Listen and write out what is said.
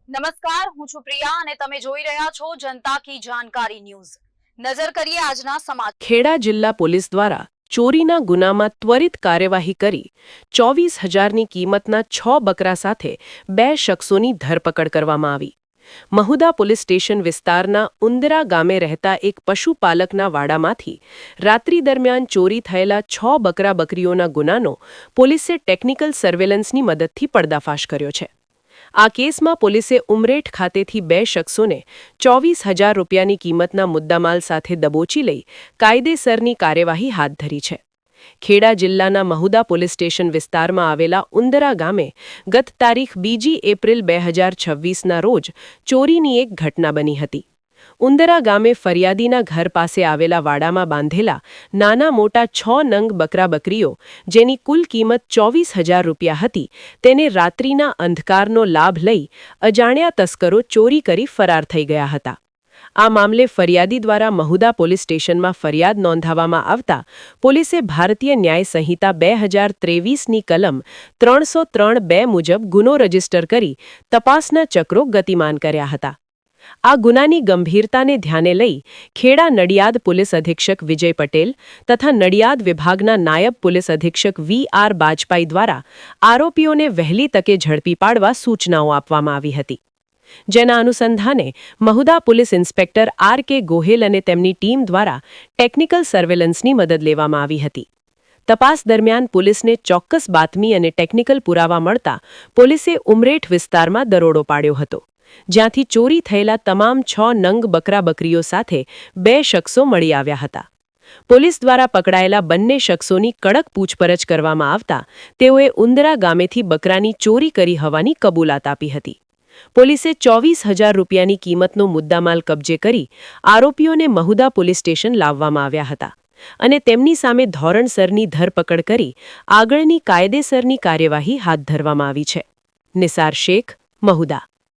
નમસ્કાર, હું છું પ્રિયા અને તમે જોઈ રહ્યા છો જનતા કી જાણકારી ન્યૂઝ। નજર કરીએ આજના સમાચાર। ખેડા જિલ્લા પોલીસ દ્વારા ચોરીના ગુનામાં ત્વરિત કાર્યવાહી કરી 24,000ની કિંમતના 6 બકરા સાથે 2 શખ્સોની ધરપકડ કરવામાં આવી। મહુદા પોલીસ સ્ટેશન વિસ્તારના ઉંદરા ગામે રહેતા એક પશુપાલકના વાડામાંથી રાત્રિ દરમિયાન ચોરી થયેલા 6 બકરા બકરીઓના ગુનાનો પોલીસે ટેકનિકલ સર્વેલન્સની મદદથી પર્દાફાશ કર્યો છે। આ કેસમાં પોલીસે ઉમરેઠ ખાતેથી 2 શખ્સોને 24,000 રૂપિયાની કિંમતના મુદ્દામાલ સાથે દબોચી લઈ કાયદેસરની કાર્યવાહી હાથ ધરી છે। ખેડા જિલ્લાના મહુદા પોલીસ સ્ટેશન વિસ્તારમાં આવેલા ઉંદરા ગામે ગત તારીખ 2 એપ્રિલ 2026ના રોજ ચોરીની એક ઘટના બની હતી। ઉંદરા ગામે ફરિયાદીના ઘર પાસે આવેલા વાડામાં બાંધેલા નાના મોટા 6 નંગ બકરા બકરીઓ જેની કુલ કિંમત 24,000 રૂપિયા હતી તેને રાત્રિના અંધકારનો લાભ લઈ અજાણ્યા તસ્કરો ચોરી કરી ફરાર થઈ ગયા હતા। આ મામલે ફરિયાદી દ્વારા મહુદા પોલીસ સ્ટેશનમાં ફરિયાદ નોંધાવવામાં આવતા પોલીસે ભારતીય ન્યાય સંહિતા 2023ની કલમ 303(2) મુજબ ગુનો રજીસ્ટર કરી તપાસના ચક્રો ગતિમાન કર્યા હતા। આ ગુનાની ગંભીરતાને ધ્યાને લઈ ખેડા નડિયાદ પોલીસ અધિક્ષક વિજય પટેલ તથા નડિયાદ વિભાગના નાયબ પોલીસ અધિક્ષક VR બાજપાઈ દ્વારા આરોપીઓને વહેલી તકે ઝડપી પાડવા સૂચનાઓ આપવામાં આવી હતી। જેના અનુસંધાને Mahudha police inspector RK Gohil અને તેમની ટીમ દ્વારા ટેકનિકલ સર્વેલન્સની મદદ લેવામાં આવી હતી। તપાસ દરમિયાન પોલીસને ચોક્કસ બાતમી અને ટેકનિકલ પુરાવા મળતા પોલીસે ઉમરેઠ વિસ્તારમાં દરોડો પાડ્યો હતો, જ્યાંથી ચોરી થયેલા તમામ 6 નંગ બકરા બકરીઓ સાથે 2 શખ્સો મળી આવ્યા હતા। પોલીસ દ્વારા પકડાયેલા બંને શખ્સોની કડક પૂછપરછ કરવામાં આવતા તેઓએ ઉંદરા ગામેથી બકરાની ચોરી કરી હોવાની કબૂલાત આપી હતી। પોલીસે 24,000 રૂપિયાની કિંમતનો મુદ્દામાલ કબજે કરી આરોપીઓને મહુદા પોલીસ સ્ટેશન લાવવામાં આવ્યા હતા અને તેમની સામે ધોરણસરની ધરપકડ કરી આગળની કાયદેસરની કાર્યવાહી હાથ ધરવામાં આવી છે। નિસાર શેખ, મહુદા।